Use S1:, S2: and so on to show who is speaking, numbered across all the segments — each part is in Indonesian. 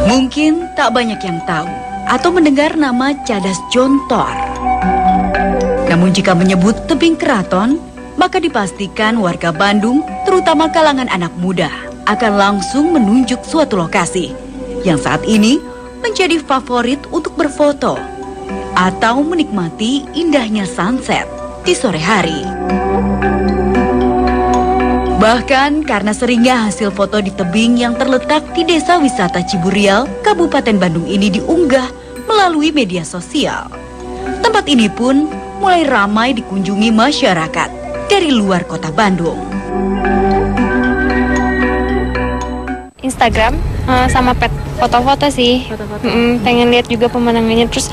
S1: Mungkin tak banyak yang tahu atau mendengar nama Cadas Jontor. Namun jika menyebut tebing keraton, maka dipastikan warga Bandung, terutama kalangan anak muda, akan langsung menunjuk suatu lokasi yang saat ini menjadi favorit untuk berfoto atau menikmati indahnya sunset di sore hari. Bahkan karena seringnya hasil foto di tebing yang terletak di Desa Wisata Ciburial, Kabupaten Bandung ini diunggah melalui media sosial. Tempat ini pun mulai ramai dikunjungi masyarakat dari luar kota Bandung.
S2: Instagram sama pet foto-foto sih. Pengen lihat juga pemandangannya. Terus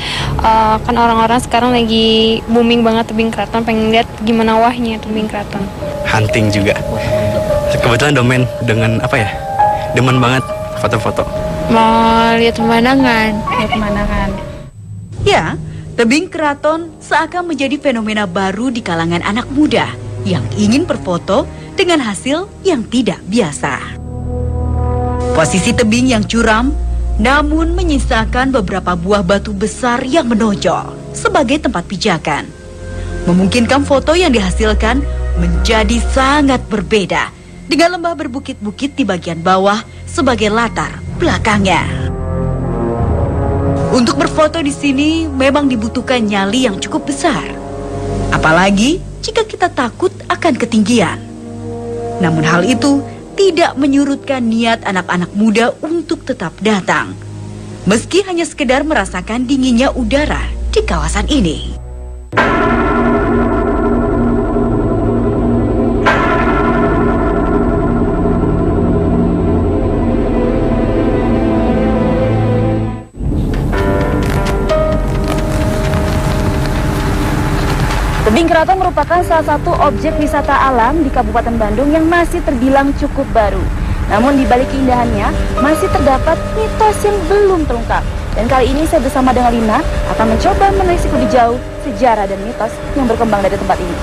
S2: kan orang-orang sekarang lagi booming banget tebing keraton. Pengen lihat gimana wahnya tebing keraton.
S3: Hunting juga. Kebetulan domain dengan demen banget foto-foto.
S2: Mau lihat pemandangan.
S1: Ya, tebing keraton seakan menjadi fenomena baru di kalangan anak muda yang ingin berfoto dengan hasil yang tidak biasa. Posisi tebing yang curam, namun menyisakan beberapa buah batu besar yang menonjol sebagai tempat pijakan. Memungkinkan foto yang dihasilkan menjadi sangat berbeda dengan lembah berbukit-bukit di bagian bawah sebagai latar belakangnya. Untuk berfoto di sini memang dibutuhkan nyali yang cukup besar. Apalagi jika kita takut akan ketinggian. Namun hal itu tidak menyurutkan niat anak-anak muda untuk tetap datang. Meski hanya sekedar merasakan dinginnya udara di kawasan ini.
S4: Tebing Keraton merupakan salah satu objek wisata alam di Kabupaten Bandung yang masih terbilang cukup baru. Namun di balik keindahannya masih terdapat mitos yang belum terungkap. Dan kali ini saya bersama dengan Lina akan mencoba menelisik lebih jauh sejarah dan mitos yang berkembang dari tempat ini.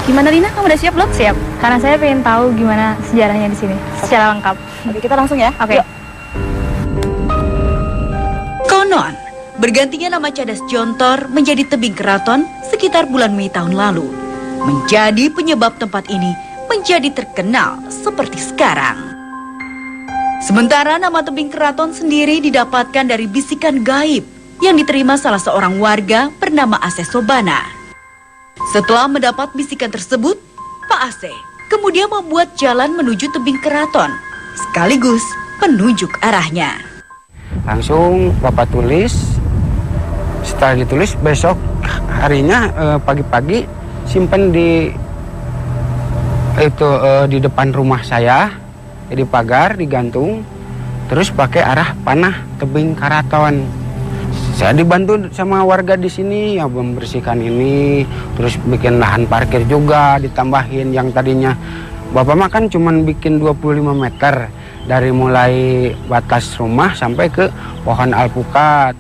S4: Gimana Lina, kamu udah siap belum?
S2: Siap. Karena saya pengen tahu gimana sejarahnya di sini secara lengkap.
S4: Oke, kita langsung ya.
S2: Oke.
S1: Konon, bergantinya nama Cadas Jontor menjadi tebing keraton sekitar bulan Mei tahun lalu, menjadi penyebab tempat ini menjadi terkenal seperti sekarang. Sementara nama tebing keraton sendiri didapatkan dari bisikan gaib yang diterima salah seorang warga bernama Ase Sobana. Setelah mendapat bisikan tersebut, Pak Ase kemudian membuat jalan menuju tebing keraton, sekaligus penunjuk arahnya.
S5: Langsung Bapak tulis, setelah ditulis besok harinya pagi-pagi simpen di depan rumah saya, di pagar digantung, terus pakai arah panah tebing keraton. Saya dibantu sama warga di sini yang membersihkan ini, terus bikin lahan parkir juga ditambahin yang tadinya Bapak mah kan cuman bikin 25 meter dari mulai batas rumah sampai ke pohon alpukat.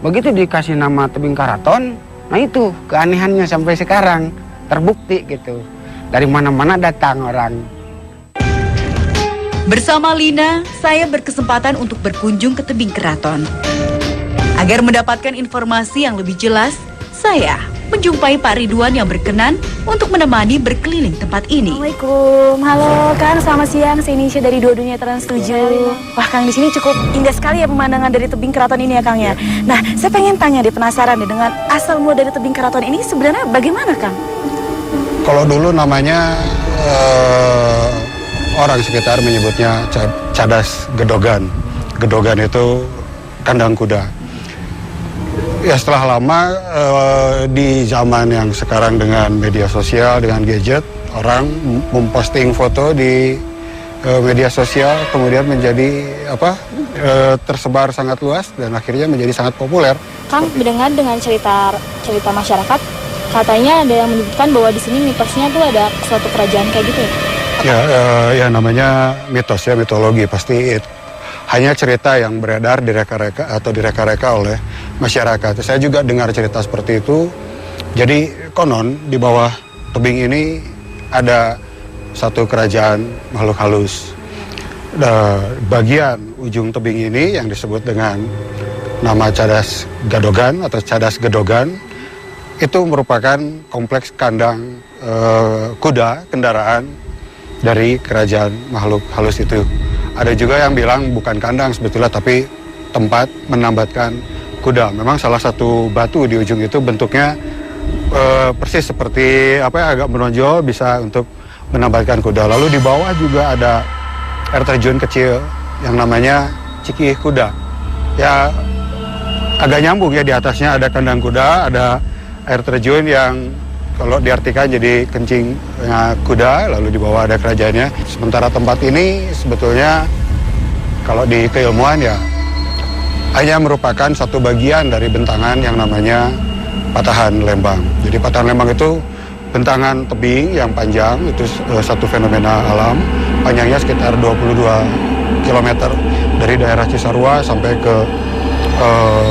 S5: Begitu dikasih nama tebing keraton, nah itu keanehannya sampai sekarang terbukti gitu. Dari mana-mana datang orang.
S1: Bersama Lina, saya berkesempatan untuk berkunjung ke tebing keraton. Agar mendapatkan informasi yang lebih jelas, saya menjumpai Pak Ridwan yang berkenan untuk menemani berkeliling tempat ini.
S4: Assalamualaikum, halo Kang, selamat siang. Saya Nisha dari Dua Dunia Trans 7. Wah Kang, di sini cukup indah sekali ya pemandangan dari tebing keraton ini ya Kang ya. Nah, saya pengen tanya deh, penasaran deh dengan asal mula dari tebing keraton ini sebenarnya bagaimana Kang?
S6: Kalau dulu namanya orang sekitar menyebutnya Cadas Gedogan. Gedogan itu kandang kuda. Ya setelah lama di zaman yang sekarang dengan media sosial, dengan gadget, orang memposting foto di media sosial, kemudian menjadi tersebar sangat luas dan akhirnya menjadi sangat populer.
S4: Kang, mendengar dengan cerita masyarakat, katanya ada yang menyebutkan bahwa di sini mitosnya tuh ada suatu kerajaan kayak gitu ya?
S6: Ya namanya mitos ya, mitologi pasti hanya cerita yang beredar direka-reka atau direka-reka oleh masyarakat. Saya juga dengar cerita seperti itu. Jadi konon di bawah tebing ini ada satu kerajaan makhluk halus. bagian ujung tebing ini yang disebut dengan nama Cadas Gadogan atau Cadas Gedogan itu merupakan kompleks kandang kuda kendaraan dari kerajaan makhluk halus itu. Ada juga yang bilang bukan kandang sebetulnya tapi tempat menambatkan kuda. Memang salah satu batu di ujung itu bentuknya persis seperti agak menonjol bisa untuk menambatkan kuda. Lalu di bawah juga ada air terjun kecil yang namanya Cikih Kuda. Ya agak nyambung ya, di atasnya ada kandang kuda, ada air terjun yang kalau diartikan jadi kencingnya kuda, lalu di bawah ada kerajaannya. Sementara tempat ini sebetulnya kalau di keilmuan ya hanya merupakan satu bagian dari bentangan yang namanya Patahan Lembang. Jadi Patahan Lembang itu bentangan tebing yang panjang, itu satu fenomena alam, panjangnya sekitar 22 km dari daerah Cisarua sampai ke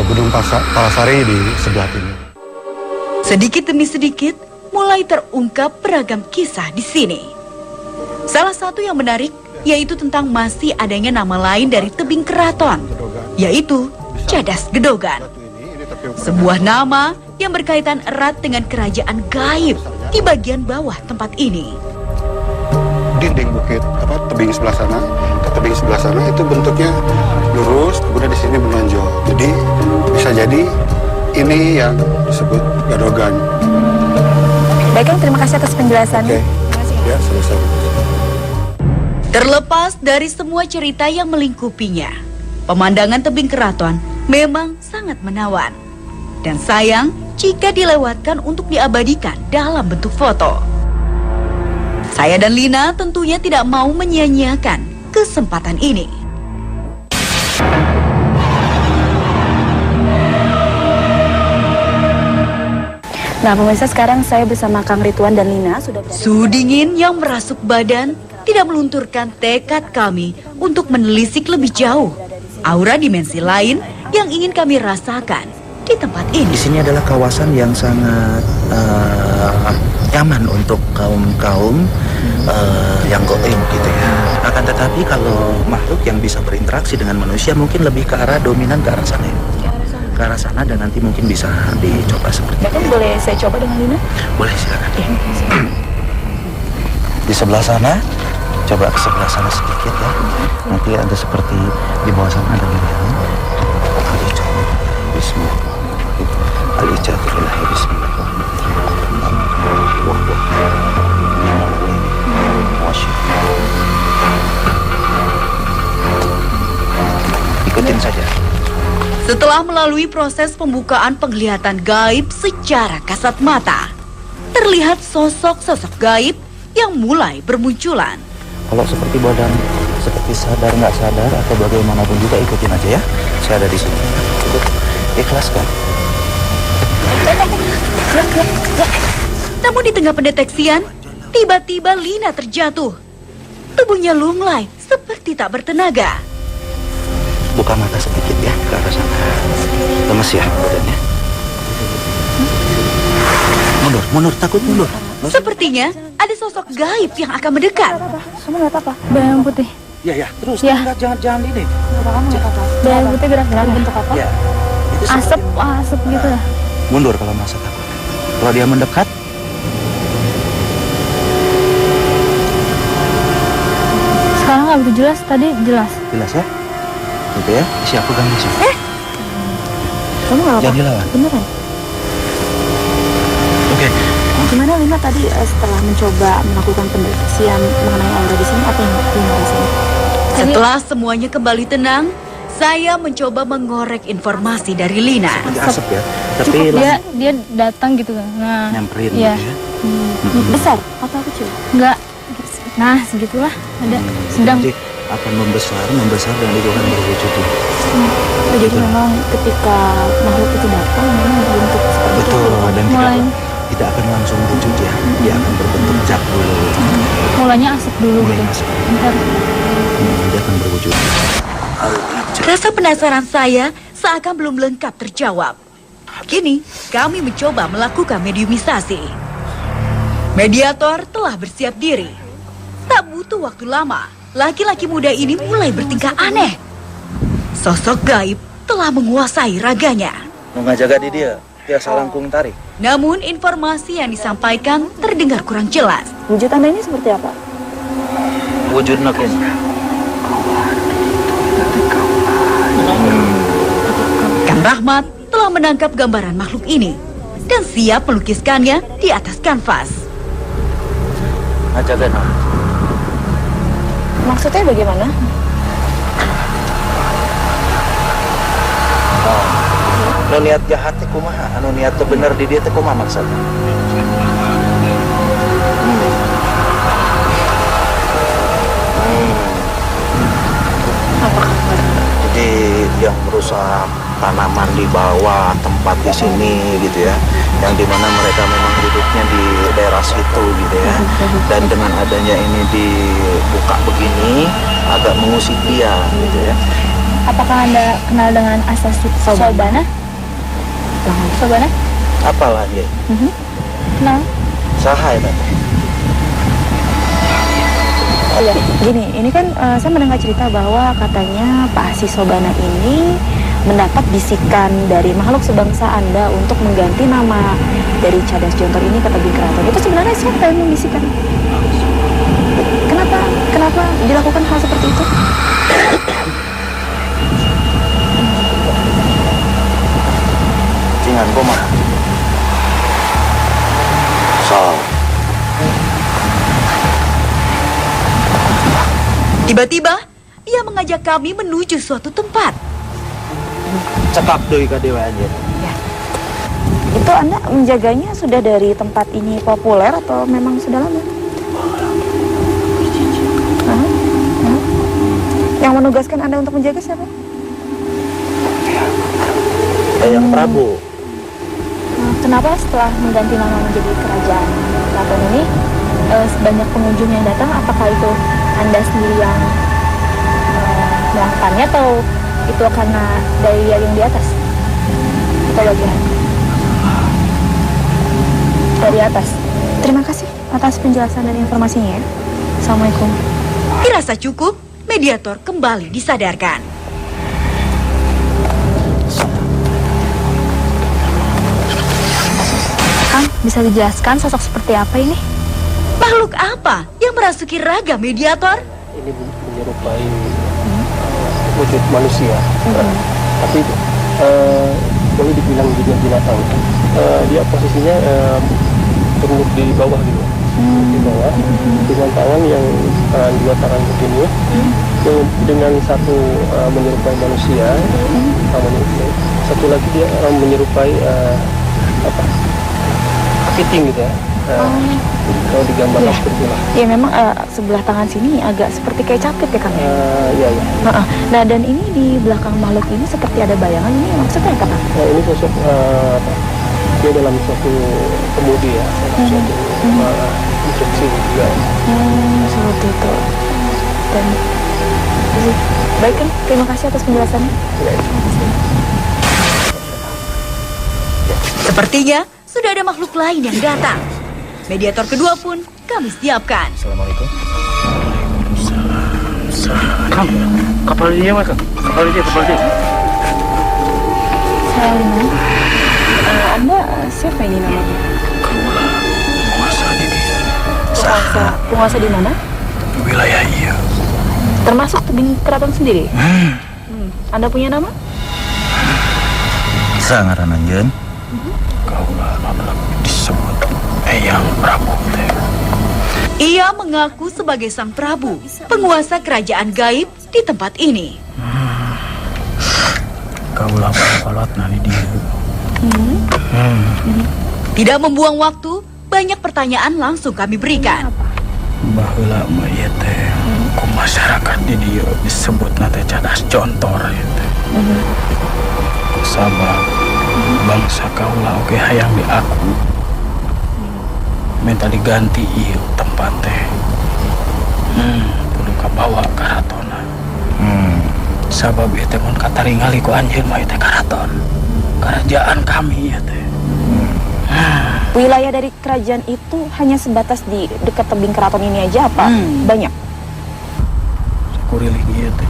S6: Gunung Palasari di sebelah timur.
S1: Sedikit demi sedikit mulai terungkap beragam kisah di sini. Salah satu yang menarik yaitu tentang masih adanya nama lain dari tebing keraton, yaitu Cadas Gedogan. Sebuah nama yang berkaitan erat dengan kerajaan gaib di bagian bawah tempat ini.
S6: Dinding bukit tebing sebelah sana ke tebing sebelah sana itu bentuknya lurus, kemudian di sini menonjol. Jadi bisa jadi ini yang disebut Gadogan.
S4: Baik, Kang, terima kasih atas penjelasannya.
S6: Oke. Ya, selesai.
S1: Terlepas dari semua cerita yang melingkupinya, pemandangan tebing keraton memang sangat menawan. Dan sayang jika dilewatkan untuk diabadikan dalam bentuk foto. Saya dan Lina tentunya tidak mau menyia-nyiakan kesempatan ini.
S4: Nah, pemirsa, sekarang saya bersama Kang Ridwan dan Lina sudah berada.
S1: Suhu dingin yang merasuk badan tidak melunturkan tekad kami untuk menelisik lebih jauh aura dimensi lain yang ingin kami rasakan di tempat ini.
S7: Di sini adalah kawasan yang sangat nyaman untuk kaum yang goib gitu ya. Akan tetapi kalau makhluk yang bisa berinteraksi dengan manusia mungkin lebih ke arah dominan ke arah sana ya. Ke arah sana dan nanti mungkin bisa dicoba seperti
S4: Bahkan
S7: itu.
S4: boleh saya coba dengan Lina?
S7: Boleh silakan. Di sebelah sana, coba ke sebelah sana sedikit ya. Nanti ada seperti di bawah sana ada lilian. Bismillah. Al-Ijazatullahi Ikutin saja.
S1: Setelah melalui proses pembukaan penglihatan gaib secara kasat mata, terlihat sosok-sosok gaib yang mulai bermunculan.
S7: Kalau seperti badan, seperti sadar nggak sadar atau bagaimanapun juga ikutin aja ya. Saya ada di sini. Ikut, ikhlaskan.
S1: Namun di tengah pendeteksian, tiba-tiba Lina terjatuh. Tubuhnya lunglai seperti tak bertenaga.
S7: Buka mata sedikit ya ke arah sana. Lemes ya badannya. Mundur, takut mundur.
S1: Sepertinya ada sosok gaib yang akan mendekat.
S4: Kamu nggak apa-apa? Bayang putih.
S7: Ya, terus
S4: Ya.
S7: enggak, jangan ini.
S4: Bayang putih gerak-gerak bentuk apa?
S7: Ya. Itu
S4: Asap,
S7: seperti-
S4: asap gitu ya?
S7: Mundur kalau merasa takut. Kalau dia mendekat,
S4: Sekarang nggak begitu jelas, tadi jelas.
S7: jelas ya. Gitu ya. Siap pegang langsung.
S4: Kamu nggak apa-apa?
S7: Jangan dilawan.
S4: Beneran?
S7: Oke.
S4: Gimana Lina tadi setelah mencoba melakukan pendeteksian mengenai aura di sini, apa yang Lina rasain?
S1: Setelah semuanya kembali tenang, saya mencoba mengorek informasi dari Lina.
S7: Seperti asap ya. Tapi
S8: Cukup dia
S7: langsung
S8: dia datang gitu kan. Nah,
S7: nyamperin
S8: iya.
S7: gitu ya.
S4: Besar atau kecil?
S8: Enggak. Nah, segitulah ada sedang.
S7: Nanti akan membesar dan itu akan berwujud ya.
S4: Jadi memang ketika makhluk itu datang memang berbentuk seperti itu.
S7: Betul, dan
S8: Mulai
S7: tidak akan langsung wujud ya. Dia akan berbentuk zat dulu.
S8: mulanya asap dulu
S7: Mulai
S8: gitu.
S7: asap.
S8: Bentar.
S7: Dia akan berwujud.
S1: Rasa penasaran saya seakan belum lengkap terjawab. Kini, kami mencoba melakukan mediumisasi. Mediator telah bersiap diri. Tak butuh waktu lama, laki-laki muda ini mulai bertingkah aneh. Sosok gaib telah menguasai raganya.
S7: Mengajaga di dia salangkung tarik.
S1: Namun informasi yang disampaikan terdengar kurang jelas.
S4: Wujud Anda ini seperti apa?
S7: Wujudnya kini.
S1: Kang Rahmat telah menangkap gambaran makhluk ini dan siap melukiskannya di atas kanvas.
S7: Ngajaga nama.
S4: Maksudnya bagaimana?
S7: Anu niat jahat teh kumaha? Anu niat teu bener di dia teh kumaha maksudnya? Jadi yang merusak tanaman di bawah, tempat di sini gitu ya, yang dimana mereka memang hidupnya di daerah situ gitu ya, dan dengan adanya ini dibuka begini agak mengusik dia gitu ya.
S8: Apakah Anda kenal dengan asas Sobana? Sobana?
S7: Apalah dia?
S8: Kenal?
S7: Saha ya?
S4: Oh ya, gini, ini kan saya mendengar cerita bahwa katanya Pak Hasis Sobana ini mendapat bisikan dari makhluk sebangsa Anda untuk mengganti nama dari Cadas Jontor ini ke Tebing Keraton. Itu sebenarnya siapa yang membisikkan? Kenapa dilakukan hal seperti itu?
S7: Jangan kumaha.
S1: Tiba-tiba, ia mengajak kami menuju suatu tempat.
S7: Cekap deui ka dewa aja.
S4: Ya. Itu Anda menjaganya sudah dari tempat ini populer atau memang sudah lama? Yang menugaskan Anda untuk menjaga siapa?
S7: Yang Prabu.
S8: Kenapa setelah mengganti nama menjadi kerajaan keraton ini sebanyak pengunjung yang datang? Apakah itu Anda sendiri yang melakukannya atau itu karena dari yang di atas? Atau bagian dari atas?
S4: Terima kasih atas penjelasan dan informasinya ya. Assalamualaikum.
S1: Dirasa cukup, mediator kembali disadarkan.
S8: Kang, bisa dijelaskan sosok seperti apa ini?
S1: Makhluk apa yang merasuki raga mediator?
S9: Ini menyerupai wujud manusia, tapi boleh dibilang juga binatang. Dia posisinya tunduk di bawah gitu, di bawah dengan tangan yang dua tangan begini, dengan satu menyerupai manusia, satu lagi dia menyerupai kepiting gitu ya. Kalau digambarkan seperti itu.
S4: Ya memang sebelah tangan sini agak seperti kayak capit ya Kang.
S9: Iya.
S4: Nah dan ini di belakang makhluk ini seperti ada bayangan, ini maksudnya apa Kang?
S9: Nah ini sosok dia dalam suatu kemudi ya, suatu instruksi juga.
S4: Seperti itu. Dan baik kan, terima kasih atas penjelasannya.
S1: Sepertinya sudah ada makhluk lain yang datang. Mediator kedua pun kami siapkan.
S7: Assalamualaikum.
S9: Kang, kapal dia mah Kang. Kapal dia.
S4: Anda siapa ini namanya?
S3: Penguasa di
S4: Penguasa di mana?
S3: wilayah iya.
S4: Termasuk Tebing Keraton sendiri? Anda punya nama?
S7: Sangaran anjeun.
S3: Kaulah disebut Eyang Prabu teh.
S1: Ia mengaku sebagai sang Prabu, penguasa kerajaan gaib di tempat ini.
S3: Kaulah balot nani dia.
S1: Tidak membuang waktu, banyak pertanyaan langsung kami berikan.
S3: Baheula mah ieu teh ku masyarakat di dieu disebut nate Cadas Jontor ieu teh. Sabab bangsa kaulah oge hayang diaku. Minta diganti ieu tempat teh. Kudu kabawa ka karatona. Sabab ieu teh mun kataringali ku anjeun mah ieu teh karaton. Kerajaan kami ieu teh.
S4: Wilayah dari kerajaan itu hanya sebatas di dekat Tebing Keraton ini aja apa? Banyak?
S3: kuriling gitu.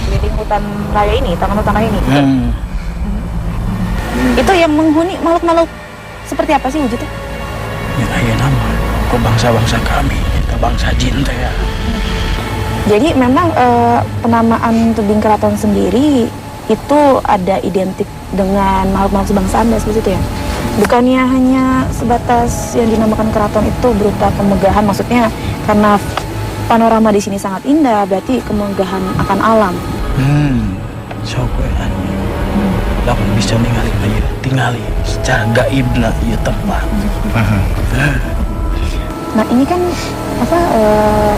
S4: Keliling hutan raya ini, taman hutan raya ini. Itu yang menghuni makhluk-makhluk seperti apa sih wujudnya?
S3: Ya aya nama ku bangsa-bangsa kami, kita bangsa jin teh ya.
S4: Jadi memang penamaan tebing keraton sendiri itu ada identik dengan makhluk-makhluk sebangsa Anda seperti itu ya? Bukannya hanya sebatas yang dinamakan keraton itu berupa kemegahan, maksudnya karena panorama di sini sangat indah, berarti kemegahan akan alam.
S3: Sok we anjing. Lamun bisa ningali ieu, tingali secara gaibna ieu tempat.
S4: Nah ini kan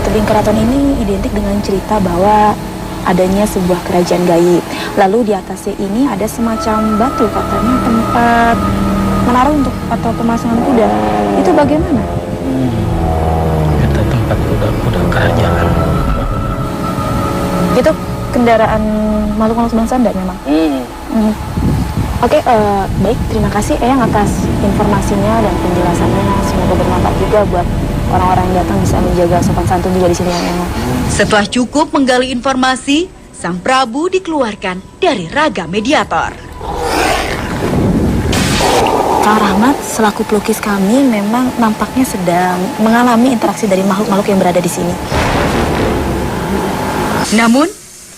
S4: tebing keraton ini identik dengan cerita bahwa adanya sebuah kerajaan gaib. Lalu di atasnya ini ada semacam batu, katanya tempat menaruh untuk atau pemasangan kuda. Itu bagaimana?
S3: Itu tempat kuda-kuda kerajaan.
S4: Itu kendaraan makhluk-makhluk sebangsa Anda memang? Oke, baik, terima kasih Eyang atas informasinya dan penjelasannya. Semoga bermanfaat juga buat orang-orang yang datang, bisa menjaga sopan santun juga di sini ya Eyang.
S1: Setelah cukup menggali informasi, Sang Prabu dikeluarkan dari raga mediator.
S4: Kang Rahmat selaku pelukis kami memang nampaknya sedang mengalami interaksi dari makhluk-makhluk yang berada di sini.
S1: Namun,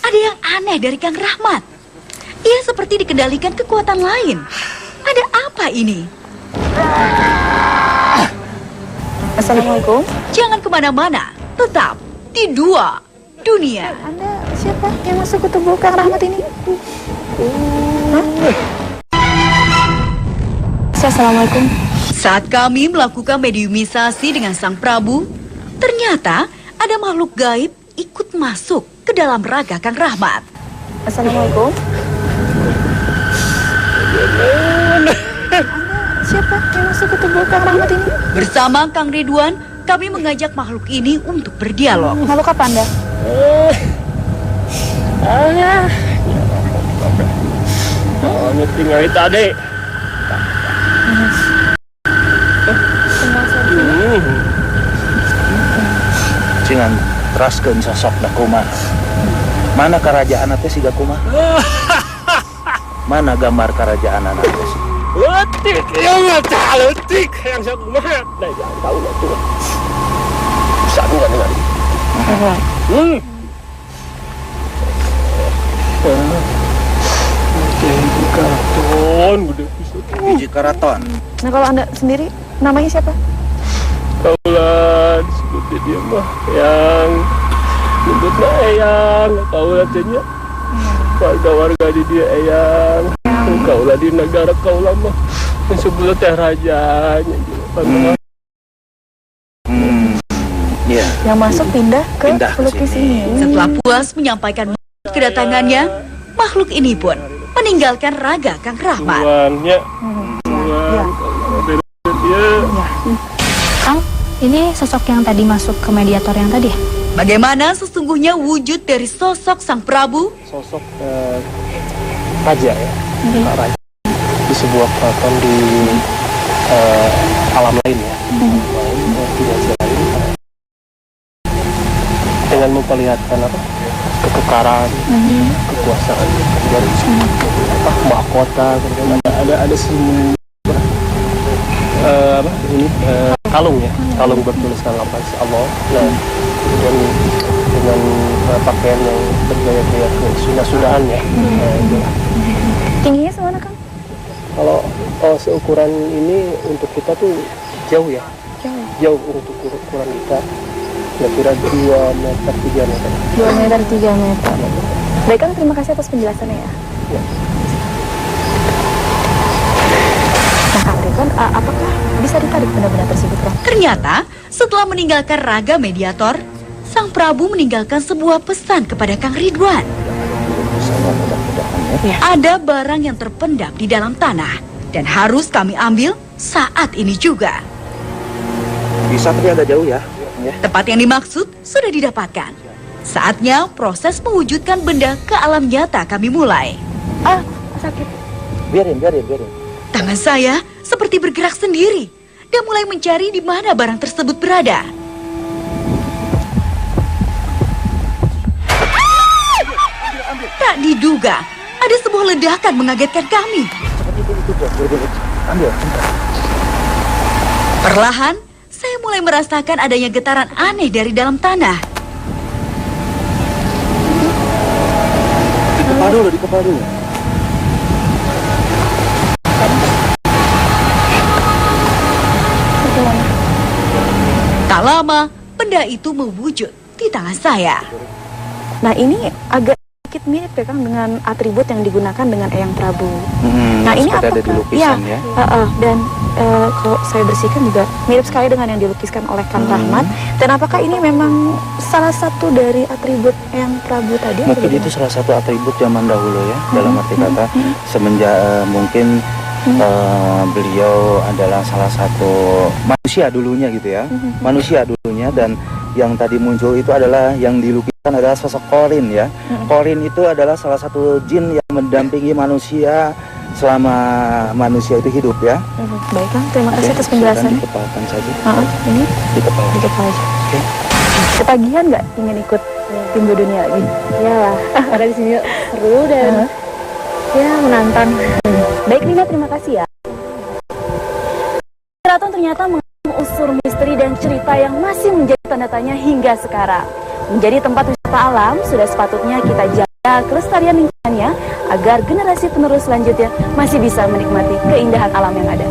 S1: ada yang aneh dari Kang Rahmat. Ia seperti dikendalikan kekuatan lain. Ada apa ini?
S4: Assalamualaikum.
S1: Jangan kemana-mana, tetap di Dua Dunia.
S4: Anda siapa yang masuk ke tubuh Kang Rahmat ini? Assalamualaikum.
S1: Saat kami melakukan mediumisasi dengan Sang Prabu, ternyata ada makhluk gaib ikut masuk ke dalam raga Kang Rahmat.
S4: Assalamualaikum. Anda siapa yang masuk ke tubuh Kang Rahmat ini?
S1: Bersama Kang Ridwan, kami mengajak makhluk ini untuk berdialog.
S4: Makhluk apa Anda?
S9: Tinggal tadi.
S7: Jangan teraskeun sosok da kumaha. Mana kerajaan teh siga kumaha? Mana gambar kerajaan anak teh?
S9: Letik, yang ngata letik yang saya kumaha. Nah, jangan tahu lah tuh. Bisa gua dengan. Keraton, udah bisa.
S7: Biji keraton.
S4: Nah kalau Anda sendiri namanya siapa?
S9: Kaulah disebutnya dia mah yang nyebutnya Eyang, kaulah tanya warga-warga di dia Eyang, kaulah di negara kaulah mah disebutnya teh rajanya.
S7: Iya.
S4: Yang masuk pindah ke pelukis ini.
S1: Setelah puas menyampaikan kedatangannya, makhluk ini pun meninggalkan raga Kang Rahmat.
S9: Tuannya,
S8: Kang, ini sosok yang tadi masuk ke mediator yang tadi ya?
S1: Bagaimana sesungguhnya wujud dari sosok Sang Prabu?
S9: sosok raja ya, raja di sebuah keraton di alam lain ya, dimensi lain, dengan memperlihatkan apa kekekaran, kekuasaan dari mahkota, ada semua kalung ya, kalung bertuliskan lafaz Allah. Nah, dengan pakaian yang bergaya-gaya kesudah-sudahan ya.
S4: Tingginya semana Kang?
S9: Kalau seukuran ini untuk kita tuh jauh ya, jauh untuk ukuran kita, kira-kira 2 meter 3 meter.
S4: 2 meter 3 meter. Baik Kang, terima kasih atas penjelasannya ya. Nah Kang Ridwan, apakah bisa ditarik benda-benda tersebut Kang?
S1: Ternyata setelah meninggalkan raga mediator, Sang Prabu meninggalkan sebuah pesan kepada Kang Ridwan. Ada barang yang terpendam di dalam tanah dan harus kami ambil saat ini juga.
S7: Bisa tapi ada jauh ya.
S1: Tempat yang dimaksud sudah didapatkan. Saatnya proses mewujudkan benda ke alam nyata kami mulai.
S4: Sakit.
S7: Biarin.
S1: Tangan saya seperti bergerak sendiri dan mulai mencari di mana barang tersebut berada. Tak diduga, ada sebuah ledakan mengagetkan kami. Perlahan, saya mulai merasakan adanya getaran aneh dari dalam tanah.
S7: Di kepala dulu.
S1: Tak lama, benda itu mewujud di tangan saya.
S4: Nah, ini agak sedikit mirip ya Kang dengan atribut yang digunakan dengan Eyang Prabu. Nah, ini
S7: seperti ada di
S4: apakah?
S7: lukisan ya.
S4: Dan kalau saya bersihkan juga mirip sekali dengan yang dilukiskan oleh Kang Rahmat. Dan apakah ini memang salah satu dari atribut Eyang Prabu tadi?
S7: Mungkin itu salah satu atribut zaman dahulu ya, dalam arti kata semenjak mungkin beliau adalah salah satu manusia dulunya gitu ya, manusia dulunya, dan yang tadi muncul itu adalah yang dilukiskan adalah sosok Qorin ya. Qorin itu adalah salah satu jin yang mendampingi manusia selama manusia itu hidup ya.
S4: Baik Kang, terima kasih atas penjelasannya.
S7: Dikepalkan saja.
S4: Ini
S7: Di kepala.
S4: aja. Ketagihan nggak ingin ikut tim dunia lagi?
S8: Iyalah, ada di sini seru dan ya menantang.
S4: Baik Lina, terima kasih ya. Keraton ternyata mengandung unsur misteri dan cerita yang masih menjadi tanda tanya hingga sekarang. Menjadi tempat wisata alam, sudah sepatutnya kita jaga kelestarian lingkungannya agar generasi penerus selanjutnya masih bisa menikmati keindahan alam yang ada.